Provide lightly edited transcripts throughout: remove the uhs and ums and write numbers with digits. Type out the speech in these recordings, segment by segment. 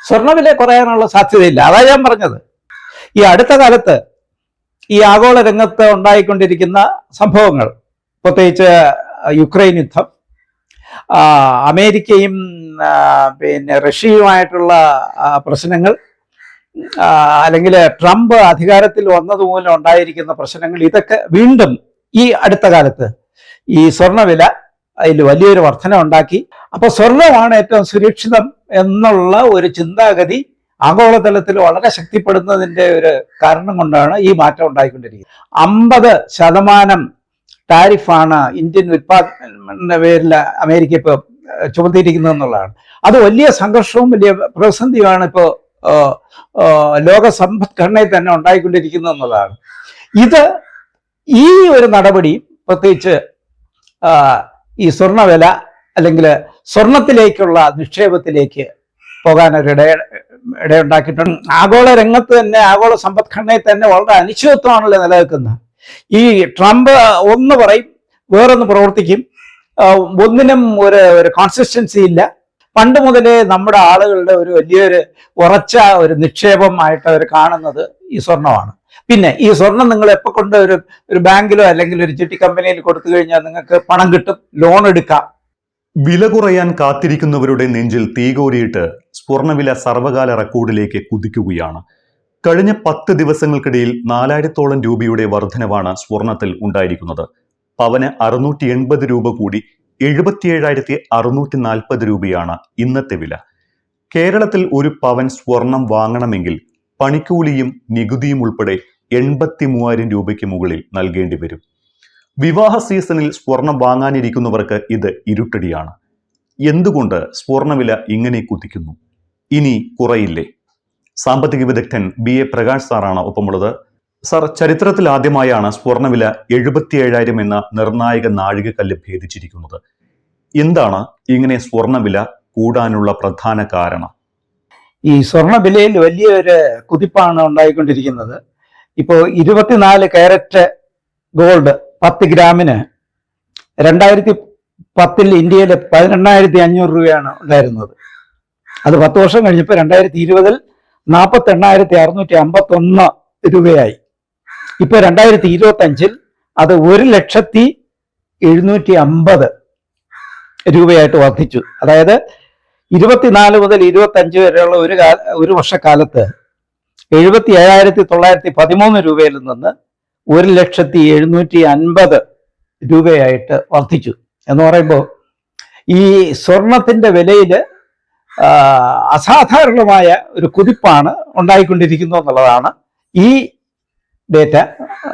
സ്വർണ്ണവില കുറയാനുള്ള സാധ്യതയില്ല. അതാ ഞാൻ പറഞ്ഞത്. ഈ അടുത്ത കാലത്ത് ഈ ആഗോള രംഗത്ത് ഉണ്ടായിക്കൊണ്ടിരിക്കുന്ന സംഭവങ്ങൾ, പ്രത്യേകിച്ച് യുക്രൈൻ യുദ്ധം, അമേരിക്കയും റഷ്യയുമായിട്ടുള്ള പ്രശ്നങ്ങൾ, അല്ലെങ്കിൽ ട്രംപ് അധികാരത്തിൽ വന്നതുമൂലം ഉണ്ടായിരിക്കുന്ന പ്രശ്നങ്ങൾ, ഇതൊക്കെ വീണ്ടും ഈ അടുത്ത കാലത്ത് ഈ സ്വർണ്ണവില അതിൽ വലിയൊരു വർധന ഉണ്ടാക്കി. അപ്പൊ സ്വർണ്ണമാണ് ഏറ്റവും സുരക്ഷിതം എന്നുള്ള ഒരു ചിന്താഗതി ആഗോളതലത്തിൽ വളരെ ശക്തിപ്പെടുന്നതിൻ്റെ ഒരു കാരണം കൊണ്ടാണ് ഈ മാറ്റം ഉണ്ടായിക്കൊണ്ടിരിക്കുന്നത്. 50% ടാരിഫാണ് ഇന്ത്യൻ ഉൽപ്പാദന പേരിൽ അമേരിക്ക ഇപ്പോൾ ചുമത്തിയിരിക്കുന്നത് എന്നുള്ളതാണ്. അത് വലിയ സംഘർഷവും വലിയ പ്രതിസന്ധിയുമാണ് ഇപ്പോൾ ലോക സമ്പദ്ഘടനയിൽ തന്നെ ഉണ്ടായിക്കൊണ്ടിരിക്കുന്നത് എന്നുള്ളതാണ്. ഈ ഒരു നടപടി പ്രത്യേകിച്ച് ഈ സ്വർണ്ണവില അല്ലെങ്കിൽ സ്വർണത്തിലേക്കുള്ള നിക്ഷേപത്തിലേക്ക് പോകാനൊരിടയുണ്ടാക്കിയിട്ടുണ്ട്. ആഗോള രംഗത്ത് തന്നെ, ആഗോള സമ്പദ്ഘടനയിൽ തന്നെ വളരെ അനിശ്ചിതത്വമാണല്ലോ നിലനിൽക്കുന്നത്. ഈ ട്രംപ് ഒന്ന് പറയും, വേറൊന്ന് പ്രവർത്തിക്കും, ഒന്നിനും ഒരു കോൺസിസ്റ്റൻസി ഇല്ല. പണ്ട് മുതലേ നമ്മുടെ ആളുകളുടെ ഒരു വലിയൊരു ഉറച്ച ഒരു നിക്ഷേപമായിട്ട് അവർ കാണുന്നത് ഈ സ്വർണ്ണമാണ്. പിന്നെ ഈ സ്വർണം നിങ്ങൾ എപ്പോൾ കൊണ്ട് ഒരു ബാങ്കിലോ അല്ലെങ്കിൽ ഒരു ചിട്ടി കമ്പനിയിൽ കൊടുത്തു കഴിഞ്ഞാൽ നിങ്ങൾക്ക് പണം കിട്ടും, ലോൺ എടുക്കാം. വില കുറയാൻ കാത്തിരിക്കുന്നവരുടെ നെഞ്ചിൽ തീകോരിയിട്ട് സ്വർണ്ണവില സർവകാല റെക്കോർഡിലേക്ക് കുതിക്കുകയാണ്. കഴിഞ്ഞ 10 ദിവസങ്ങൾക്കിടയിൽ 4000-ഓളം രൂപയുടെ വർധനവാണ് സ്വർണത്തിൽ ഉണ്ടായിരിക്കുന്നത്. പവന് 680 രൂപ കൂടി 77,640 രൂപയാണ് ഇന്നത്തെ വില. കേരളത്തിൽ ഒരു പവൻ സ്വർണം വാങ്ങണമെങ്കിൽ പണിക്കൂലിയും നികുതിയും ഉൾപ്പെടെ 83,000 രൂപയ്ക്ക് മുകളിൽ നൽകേണ്ടി വരും. വിവാഹ സീസണിൽ സ്വർണം വാങ്ങാനിരിക്കുന്നവർക്ക് ഇത് ഇരുട്ടടിയാണ്. എന്തുകൊണ്ട് സ്വർണ്ണവില ഇങ്ങനെ കുതിക്കുന്നു? ഇനി കുറയില്ലേ? സാമ്പത്തിക വിദഗ്ധൻ BA പ്രകാശ് സാറാണ് ഒപ്പമുള്ളത്. സാർ, ചരിത്രത്തിൽ ആദ്യമായാണ് സ്വർണ്ണവില 77,000 എന്ന നിർണായക നാഴികക്കല്ല് ഭേദിച്ചിരിക്കുന്നത്. എന്താണ് ഇങ്ങനെ സ്വർണ്ണവില കൂടാനുള്ള പ്രധാന കാരണം? ഈ സ്വർണ്ണവിലയിൽ വലിയൊരു കുതിപ്പാണ് ഉണ്ടായിക്കൊണ്ടിരിക്കുന്നത്. ഇപ്പോൾ 24 കാരറ്റ് ഗോൾഡ് 10 ഗ്രാമിന് 2010 ഇന്ത്യയിൽ 18,500 രൂപയാണ് ഉണ്ടായിരുന്നത്. അത് 10 വർഷം കഴിഞ്ഞപ്പോൾ 2020 48,651 രൂപയായി. ഇപ്പോൾ 2025 അത് 1,750,000 രൂപയായിട്ട് വർദ്ധിച്ചു. അതായത് 24 മുതൽ 25 വരെയുള്ള ഒരു വർഷക്കാലത്ത് 77,913 രൂപയിൽ നിന്ന് 1,750,000 രൂപയായിട്ട് വർദ്ധിച്ചു. എന്ന് പറയുമ്പോൾ ഈ സ്വർണത്തിൻ്റെ വിലയിൽ അസാധാരണമായ ഒരു കുതിപ്പാണ് ഉണ്ടായിക്കൊണ്ടിരിക്കുന്നത് എന്നുള്ളതാണ് ഈ ഡേറ്റ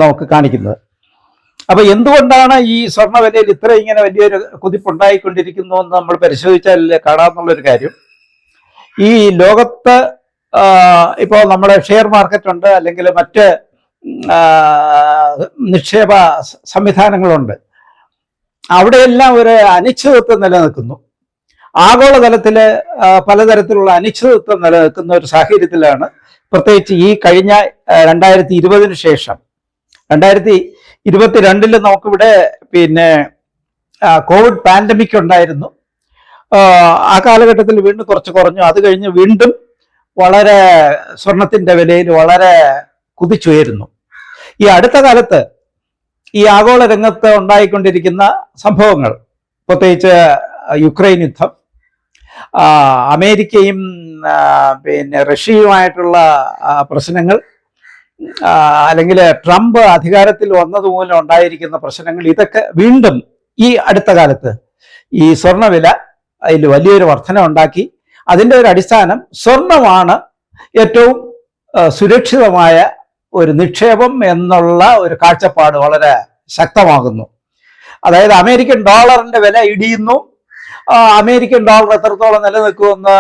നമുക്ക് കാണിക്കുന്നത്. അപ്പൊ എന്തുകൊണ്ടാണ് ഈ സ്വർണ്ണവിലയിൽ ഇങ്ങനെ വലിയൊരു കുതിപ്പുണ്ടായിക്കൊണ്ടിരിക്കുന്നു എന്ന് നമ്മൾ പരിശോധിച്ചാൽ കാണാമെന്നുള്ളൊരു കാര്യം, ഈ ലോകത്ത് ഇപ്പോൾ നമ്മുടെ ഷെയർ മാർക്കറ്റ് ഉണ്ട്, അല്ലെങ്കിൽ മറ്റ് നിക്ഷേപ സംവിധാനങ്ങളുണ്ട്. അവിടെയെല്ലാം ഒരു അനിശ്ചിതത്വം നിലനിൽക്കുന്നു. ആഗോളതലത്തിൽ പലതരത്തിലുള്ള അനിശ്ചിതത്വം നിലനിൽക്കുന്ന ഒരു സാഹചര്യത്തിലാണ് പ്രത്യേകിച്ച് ഈ കഴിഞ്ഞ 2020 ശേഷം 2022 നമുക്കിവിടെ കോവിഡ് പാൻഡമിക് ഉണ്ടായിരുന്നു. ആ കാലഘട്ടത്തിൽ വീണ്ടും കുറച്ച് കുറഞ്ഞു. അത് കഴിഞ്ഞ് വീണ്ടും വളരെ സ്വർണത്തിൻ്റെ വിലയിൽ വളരെ കുതിച്ചുയരുന്നു. ഈ അടുത്ത കാലത്ത് ഈ ആഗോള രംഗത്ത് ഉണ്ടായിക്കൊണ്ടിരിക്കുന്ന സംഭവങ്ങൾ, പ്രത്യേകിച്ച് യുക്രൈൻ യുദ്ധം, അമേരിക്കയും റഷ്യയുമായിട്ടുള്ള പ്രശ്നങ്ങൾ, അല്ലെങ്കിൽ ട്രംപ് അധികാരത്തിൽ വന്നതുമൂലം ഉണ്ടായിരിക്കുന്ന പ്രശ്നങ്ങൾ, ഇതൊക്കെ വീണ്ടും ഈ അടുത്ത കാലത്ത് ഈ സ്വർണ്ണവില അതിൽ വലിയൊരു വർധന ഉണ്ടാക്കി. അതിൻ്റെ ഒരു അടിസ്ഥാനം സ്വർണമാണ് ഏറ്റവും സുരക്ഷിതമായ ഒരു നിക്ഷേപം എന്നുള്ള ഒരു കാഴ്ചപ്പാട് വളരെ ശക്തമാകുന്നു. അതായത് അമേരിക്കൻ ഡോളറിന്റെ വില ഇടിയുന്നു, അമേരിക്കൻ ഡോളർ എത്രത്തോളം നിലനിൽക്കുമെന്ന്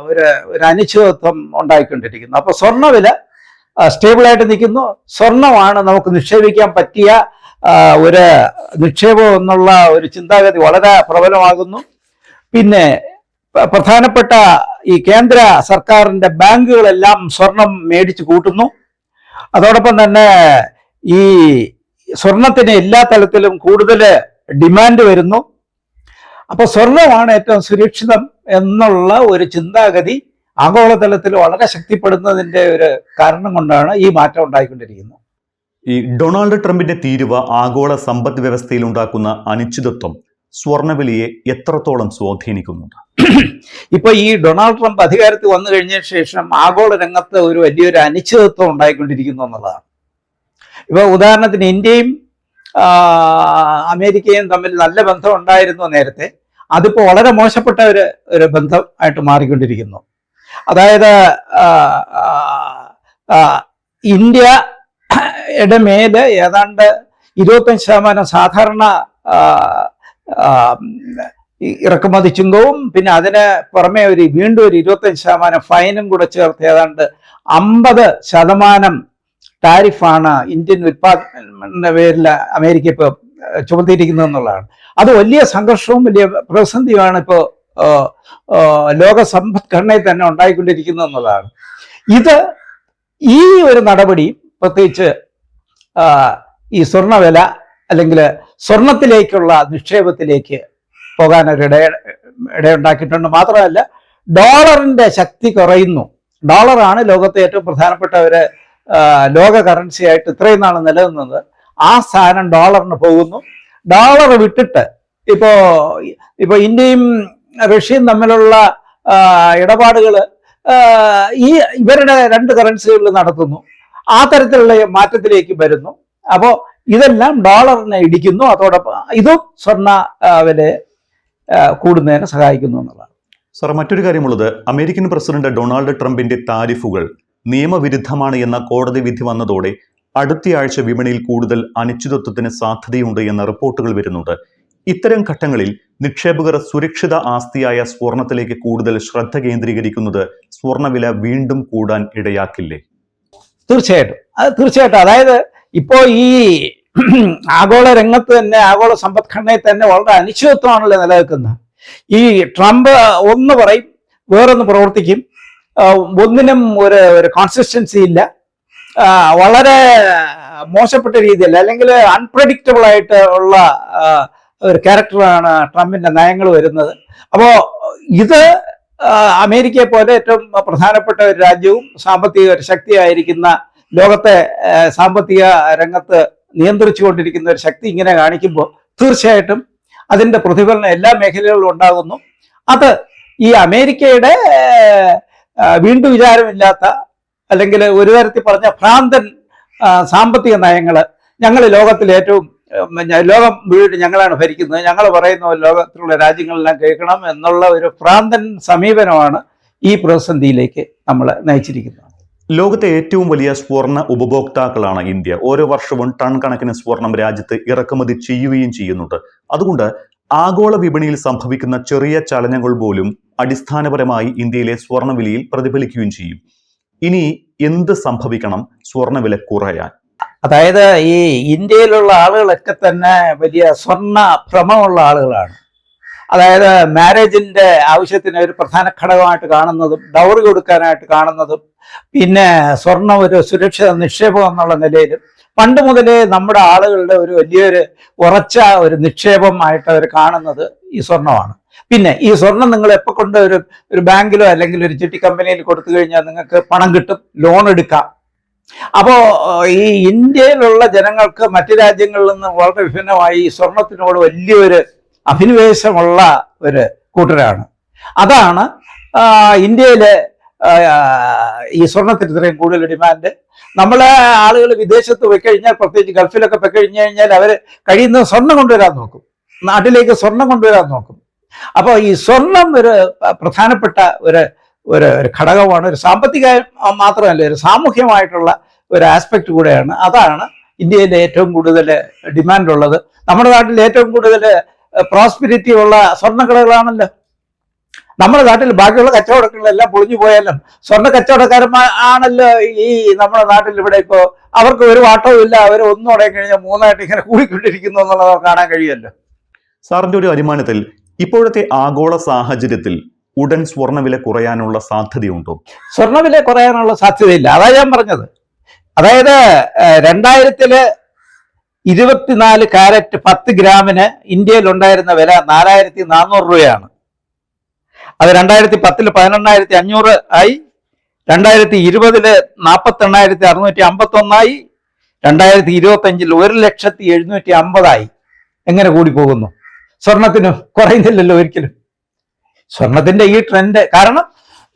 ഒരു അനിശ്ചിതത്വം ഉണ്ടായിക്കൊണ്ടിരിക്കുന്നു. അപ്പോൾ സ്വർണ്ണവില സ്റ്റേബിളായിട്ട് നിൽക്കുന്നു. സ്വർണമാണ് നമുക്ക് നിക്ഷേപിക്കാൻ പറ്റിയ ഒരു നിക്ഷേപം എന്നുള്ള ഒരു ചിന്താഗതി വളരെ പ്രബലമാകുന്നു. പിന്നെ പ്രധാനപ്പെട്ട ഈ കേന്ദ്ര സർക്കാരിൻ്റെ ബാങ്കുകളെല്ലാം സ്വർണം മേടിച്ച് കൂട്ടുന്നു. അതോടൊപ്പം തന്നെ ഈ സ്വർണത്തിന് എല്ലാ തലത്തിലും കൂടുതൽ ഡിമാൻഡ് വരുന്നു. അപ്പോൾ സ്വർണമാണ് ഏറ്റവും സുരക്ഷിതം എന്നുള്ള ഒരു ചിന്താഗതി ആഗോളതലത്തിൽ വളരെ ശക്തിപ്പെടുന്നതിന്റെ ഒരു കാരണം കൊണ്ടാണ് ഈ മാറ്റം ഉണ്ടായിക്കൊണ്ടിരിക്കുന്നത്. ഈ ഡൊണാൾഡ് ട്രംപിന്റെ തീരുവ ആഗോള സമ്പദ് വ്യവസ്ഥയിൽ ഉണ്ടാക്കുന്ന അനിശ്ചിതത്വം സ്വർണ്ണവിലയെ എത്രത്തോളം സ്വാധീനിക്കുന്നുണ്ട്? ഇപ്പൊ ഈ ഡൊണാൾഡ് ട്രംപ് അധികാരത്തിൽ വന്നു കഴിഞ്ഞ ശേഷം ആഗോള രംഗത്ത് ഒരു വലിയൊരു അനിശ്ചിതത്വം ഉണ്ടായിക്കൊണ്ടിരിക്കുന്നു എന്നുള്ളതാണ്. ഇപ്പൊ ഉദാഹരണത്തിന് ഇന്ത്യയും അമേരിക്കയും തമ്മിൽ നല്ല ബന്ധം ഉണ്ടായിരുന്നു നേരത്തെ. അതിപ്പോ വളരെ മോശപ്പെട്ട ഒരു ബന്ധം ആയിട്ട് മാറിക്കൊണ്ടിരിക്കുന്നു. അതായത് ഇന്ത്യയുടെ മേല് ഏതാണ്ട് 25% സാധാരണ ഇറക്കുമതി ചുങ്കവും പിന്നെ അതിന് പുറമെ വീണ്ടും ഒരു 25% ഫൈനും കൂടെ ചേർത്ത് ഏതാണ്ട് 50% ടാരിഫാണ് ഇന്ത്യൻ ഉൽപ്പാദന പേരിൽ അമേരിക്ക ഇപ്പോൾ ചുമത്തിയിരിക്കുന്നത് എന്നുള്ളതാണ്. അത് വലിയ സംഘർഷവും വലിയ പ്രതിസന്ധിയുമാണ് ഇപ്പോൾ ലോക സമ്പദ്ഘടനയിൽ തന്നെ ഉണ്ടായിക്കൊണ്ടിരിക്കുന്നത് എന്നുള്ളതാണ്. ഈ ഒരു നടപടി പ്രത്യേകിച്ച് ഈ സ്വർണ്ണവില അല്ലെങ്കിൽ സ്വർണത്തിലേക്കുള്ള നിക്ഷേപത്തിലേക്ക് പോകാൻ ഇടയുണ്ടാക്കിയിട്ടുണ്ട്. മാത്രമല്ല ഡോളറിന്റെ ശക്തി കുറയുന്നു. ഡോളറാണ് ലോകത്തെ ഏറ്റവും പ്രധാനപ്പെട്ട ഒരു ലോക കറൻസി ആയിട്ട് ഇത്രയും നാൾ നിലനിന്നത്. ആ സ്ഥാനം ഡോളറിന് പോകുന്നു. ഡോളർ വിട്ടിട്ട് ഇപ്പോ ഇന്ത്യയും റഷ്യയും തമ്മിലുള്ള ഇടപാടുകൾ ഇവരുടെ രണ്ട് കറൻസികളിൽ നടത്തുന്നു. ആ തരത്തിലുള്ള മാറ്റത്തിലേക്ക് വരുന്നു. അപ്പോൾ ഇതെല്ലാം ഡോളറിനെ ഇടിക്കുന്നു. അതോടൊപ്പം ഇതും സ്വർണ്ണ വില കൂടുന്നതിന് സഹായിക്കുന്നു എന്നുള്ളതാണ്. സാർ, മറ്റൊരു കാര്യമുള്ളത്, അമേരിക്കൻ പ്രസിഡന്റ് ഡൊണാൾഡ് ട്രംപിന്റെ താരിഫുകൾ നിയമവിരുദ്ധമാണ് എന്ന കോടതി വിധി വന്നതോടെ അടുത്തയാഴ്ച വിപണിയിൽ കൂടുതൽ അനിശ്ചിതത്വത്തിന് സാധ്യതയുണ്ട് എന്ന റിപ്പോർട്ടുകൾ വരുന്നുണ്ട്. ഇത്തരം ഘട്ടങ്ങളിൽ നിക്ഷേപകർ സുരക്ഷിത ആസ്തിയായ സ്വർണത്തിലേക്ക് കൂടുതൽ ശ്രദ്ധ കേന്ദ്രീകരിക്കുന്നത് സ്വർണ്ണവില വീണ്ടും കൂടാൻ ഇടയാക്കില്ലേ? തീർച്ചയായിട്ടും. അതായത് ഇപ്പോ ഈ ആഗോള രംഗത്ത് തന്നെ ആഗോള സമ്പദ്ഘടനയിൽ തന്നെ വളരെ അനിശ്ചിതത്വമാണല്ലോ നിലനിൽക്കുന്നത്. ഈ ട്രംപ് ഒന്ന് പറയും, വേറൊന്ന് പ്രവർത്തിക്കും. ഒന്നിനും ഒരു കോൺസിസ്റ്റൻസി ഇല്ല. വളരെ മോശപ്പെട്ട രീതിയിൽ അല്ലെങ്കിൽ അൺപ്രഡിക്റ്റബിൾ ആയിട്ട് ഉള്ള ഒരു ക്യാരക്ടറാണ് ട്രംപിന്റെ നയങ്ങൾ വരുന്നത്. അപ്പോൾ ഇത് അമേരിക്കയെ പോലെ ഏറ്റവും പ്രധാനപ്പെട്ട ഒരു രാജ്യവും സാമ്പത്തിക ഒരു ശക്തിയായിരിക്കുന്ന ലോകത്തെ സാമ്പത്തിക രംഗത്ത് നിയന്ത്രിച്ചുകൊണ്ടിരിക്കുന്ന ഒരു ശക്തി ഇങ്ങനെ കാണിക്കുമ്പോൾ തീർച്ചയായിട്ടും അതിൻ്റെ പ്രതിഫലനം എല്ലാ മേഖലകളിലും ഉണ്ടാകുന്നു. അത് ഈ അമേരിക്കയുടെ വീണ്ടും വിചാരമില്ലാത്ത അല്ലെങ്കിൽ ഒരു തരത്തിൽ പറഞ്ഞ ഭ്രാന്തൻ സാമ്പത്തിക നയങ്ങൾ, ഞങ്ങൾ ലോകത്തിൽ ഏറ്റവും ലോകം മുഴുവൻ ഞങ്ങളാണ് ഭരിക്കുന്നത്, ഞങ്ങൾ പറയുന്ന ലോകത്തിലുള്ള രാജ്യങ്ങളെല്ലാം കേൾക്കണം എന്നുള്ള ഒരു ഭ്രാന്തൻ സമീപനമാണ് ഈ പ്രതിസന്ധിയിലേക്ക് നമ്മളെ നയിച്ചിരിക്കുന്നത്. ലോകത്തെ ഏറ്റവും വലിയ സ്വർണ്ണ ഉപഭോക്താക്കളാണ് ഇന്ത്യ. ഓരോ വർഷവും ടൺ കണക്കിന് സ്വർണം രാജ്യത്ത് ഇറക്കുമതി ചെയ്യുകയും ചെയ്യുന്നുണ്ട്. അതുകൊണ്ട് ആഗോള വിപണിയിൽ സംഭവിക്കുന്ന ചെറിയ ചലനങ്ങൾ പോലും അടിസ്ഥാനപരമായി ഇന്ത്യയിലെ സ്വർണ്ണവിലയിൽ പ്രതിഫലിക്കുകയും ചെയ്യും. ഇനി എന്ത് സംഭവിക്കണം സ്വർണ്ണവില കുറയാൻ? അതായത് ഈ ഇന്ത്യയിലുള്ള ആളുകളൊക്കെ തന്നെ വലിയ സ്വർണ്ണ ഭ്രമമുള്ള ആളുകളാണ്. അതായത് മാരേജിന്റെ ആവശ്യത്തിന് ഒരു പ്രധാന ഘടകമായിട്ട് കാണുന്നതും ഡൗറി കൊടുക്കാനായിട്ട് കാണുന്നതും പിന്നെ സ്വർണം ഒരു സുരക്ഷിത നിക്ഷേപം എന്നുള്ള നിലയിലും പണ്ട് മുതലേ നമ്മുടെ ആളുകളുടെ ഒരു വലിയൊരു ഉറച്ച ഒരു നിക്ഷേപമായിട്ട് അവർ കാണുന്നത് ഈ സ്വർണ്ണമാണ്. പിന്നെ ഈ സ്വർണം നിങ്ങൾ എപ്പോൾ കൊണ്ട് ഒരു ബാങ്കിലോ അല്ലെങ്കിൽ ഒരു ചിട്ടി കമ്പനിയിൽ കൊടുത്തു കഴിഞ്ഞാൽ നിങ്ങൾക്ക് പണം കിട്ടും, ലോൺ എടുക്കാം. അപ്പോൾ ഈ ഇന്ത്യയിലുള്ള ജനങ്ങൾക്ക് മറ്റു രാജ്യങ്ങളിൽ നിന്ന് വളരെ വിഭിന്നമായി ഈ സ്വർണത്തിനോട് വലിയൊരു അഭിനിവേശമുള്ള ഒരു കൂട്ടരാണ്. അതാണ് ഇന്ത്യയിലെ ഈ സ്വർണത്തിന് ഇത്രയും കൂടുതൽ ഡിമാൻഡ്. നമ്മളെ ആളുകൾ വിദേശത്ത് പോയി കഴിഞ്ഞാൽ, പ്രത്യേകിച്ച് ഗൾഫിലൊക്കെ പോയി കഴിഞ്ഞു കഴിഞ്ഞാൽ അവർ കഴിയുന്ന സ്വർണം കൊണ്ടുവരാൻ നോക്കും, നാട്ടിലേക്ക് സ്വർണം കൊണ്ടുവരാൻ നോക്കും. അപ്പോൾ ഈ സ്വർണം ഒരു പ്രധാനപ്പെട്ട ഒരു ഘടകമാണ്. ഒരു സാമ്പത്തിക മാത്രമല്ല, ഒരു സാമൂഹ്യമായിട്ടുള്ള ഒരു ആസ്പെക്ട് കൂടെയാണ്. അതാണ് ഇന്ത്യയിലെ ഏറ്റവും കൂടുതൽ ഡിമാൻഡുള്ളത്. നമ്മുടെ നാട്ടിൽ ഏറ്റവും കൂടുതൽ പ്രോസ്പിരിറ്റി ഉള്ള സ്വർണ്ണക്കടകളാണല്ലോ. നമ്മുടെ നാട്ടിൽ ബാക്കിയുള്ള കച്ചവടങ്ങളെല്ലാം പൊളിഞ്ഞു പോയാലും സ്വർണ്ണ കച്ചവടക്കാരന്മാരാണല്ലോ ഈ നമ്മുടെ നാട്ടിൽ ഇവിടെ ഇപ്പോൾ. അവർക്ക് ഒരു വാട്ടവും ഇല്ല, അവർ ഒന്നും ഉടങ്ങി കഴിഞ്ഞാൽ മൂന്നായിട്ട് ഇങ്ങനെ കൂടിക്കൊണ്ടിരിക്കുന്നു എന്നുള്ളത് കാണാൻ കഴിയുമല്ലോ. സാറിന്റെ ഒരു അനുമാനത്തിൽ ഇപ്പോഴത്തെ ആഗോള സാഹചര്യത്തിൽ ഉടൻ സ്വർണ്ണവില കുറയാനുള്ള സാധ്യതയുണ്ടോ? സ്വർണ്ണവില കുറയാനുള്ള സാധ്യതയില്ല. അതാ ഞാൻ പറഞ്ഞത്. അതായത് 2024 കാരറ്റ് 10 ഗ്രാമിന് ഇന്ത്യയിൽ ഉണ്ടായിരുന്ന വില 4400 രൂപയാണ്. അത് 2010 18,500 ആയി, 2020 48,651 ആയി, 2025 1,750,000 ആയി. എങ്ങനെ കൂടി പോകുന്നു? സ്വർണത്തിന് കുറയുന്നില്ലല്ലോ ഒരിക്കലും. സ്വർണത്തിന്റെ ഈ ട്രെൻഡ് കാരണം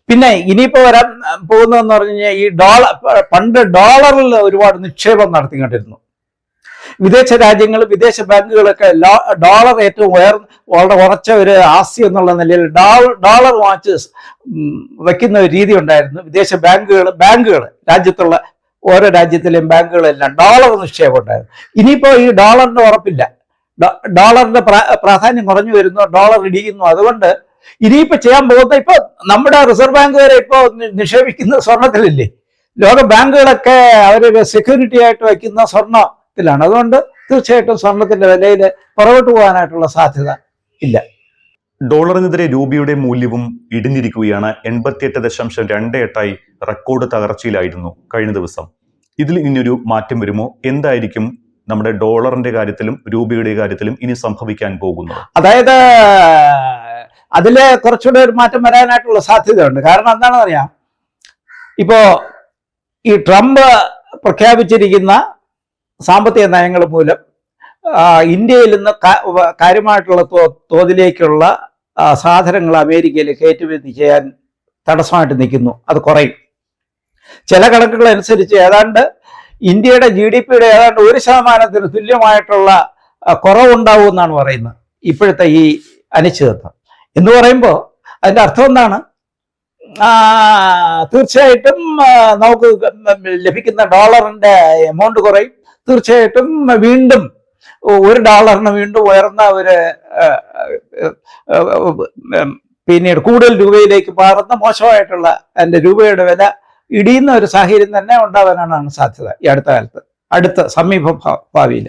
പിന്നെ ഇനിയിപ്പോ വരാൻ പോകുന്നതെന്ന് പറഞ്ഞു കഴിഞ്ഞാൽ ഈ പണ്ട് ഡോളറിൽ ഒരുപാട് നിക്ഷേപം നടത്തിക്കൊണ്ടിരുന്നു. വിദേശ രാജ്യങ്ങൾ, വിദേശ ബാങ്കുകളൊക്കെ ഡോളർ ഏറ്റവും വളരെ ഉറച്ച ഒരു ആസ്തി എന്നുള്ള നിലയിൽ ഡോളർ വാങ്ങിച്ച് വയ്ക്കുന്ന ഒരു രീതി ഉണ്ടായിരുന്നു. വിദേശ ബാങ്കുകൾ രാജ്യത്തുള്ള ഓരോ രാജ്യത്തിലെയും ബാങ്കുകളെല്ലാം ഡോളർ നിക്ഷേപം ഉണ്ടായിരുന്നു. ഇനിയിപ്പോ ഈ ഡോളറിന്റെ ഉറപ്പില്ല, ഡോളറിന്റെ പ്രാധാന്യം കുറഞ്ഞു വരുന്നു, ഡോളർ ഇടിയുന്നു. അതുകൊണ്ട് ഇനിയിപ്പോ ചെയ്യാൻ പോകുന്ന, ഇപ്പൊ നമ്മുടെ റിസർവ് ബാങ്ക് വരെ ഇപ്പോ നിക്ഷേപിക്കുന്ന സ്വർണത്തിലില്ലേ. ലോക ബാങ്കുകളൊക്കെ അവരൊരു സെക്യൂരിറ്റി ആയിട്ട് വയ്ക്കുന്ന സ്വർണത്തിലാണ്. അതുകൊണ്ട് തീർച്ചയായിട്ടും സ്വർണത്തിന്റെ വിലയിൽ പുറകോട്ട് പോകാനായിട്ടുള്ള സാധ്യത ഇല്ല. ഡോളറിനെതിരെ രൂപയുടെ മൂല്യവും ഇടിഞ്ഞിരിക്കുകയാണ്. 88.28 റെക്കോർഡ് തകർച്ചയിലായിരുന്നു കഴിഞ്ഞ ദിവസം. ഇതിൽ ഇനിയൊരു മാറ്റം വരുമോ? എന്തായിരിക്കും നമ്മുടെ ഡോളറിന്റെ കാര്യത്തിലും രൂപയുടെ കാര്യത്തിലും ഇനി സംഭവിക്കാൻ പോകുന്നത്? അതായത് അതില് കുറച്ചുകൂടെ ഒരു മാറ്റം വരാനായിട്ടുള്ള സാധ്യതയുണ്ട്. കാരണം എന്താണെന്ന് അറിയാം, ഇപ്പോ ഈ ട്രംപ് പ്രഖ്യാപിച്ചിരിക്കുന്ന സാമ്പത്തിക നയങ്ങൾ മൂലം ഇന്ത്യയിൽ നിന്ന് കാര്യമായിട്ടുള്ള തോതിലേക്കുള്ള സാധനങ്ങൾ അമേരിക്കയിൽ കയറ്റുമതി ചെയ്യാൻ തടസ്സമായിട്ട് നിൽക്കുന്നു. അത് കുറയും. ചില കണക്കുകൾ അനുസരിച്ച് ഏതാണ്ട് ഇന്ത്യയുടെ GDP-യുടെ ഏതാണ്ട് 1% തുല്യമായിട്ടുള്ള കുറവുണ്ടാവും എന്നാണ് പറയുന്നത് ഇപ്പോഴത്തെ ഈ അനിശ്ചിതത്വം. എന്ന് പറയുമ്പോൾ അതിൻ്റെ അർത്ഥം എന്താണ്? തീർച്ചയായിട്ടും നമുക്ക് ലഭിക്കുന്ന ഡോളറിന്റെ എമൗണ്ട് കുറയും. തീർച്ചയായിട്ടും വീണ്ടും $1 വീണ്ടും ഉയർന്ന ഒരു പിന്നീട് കൂടുതൽ രൂപയിലേക്ക് മാറുന്ന മോശമായിട്ടുള്ള അതിൻ്റെ രൂപയുടെ വില ഇടിയുന്ന ഒരു സാഹചര്യം തന്നെ ഉണ്ടാവാനാണ് സാധ്യത ഈ അടുത്ത കാലത്ത്, അടുത്ത സമീപ ഭാവിയിൽ.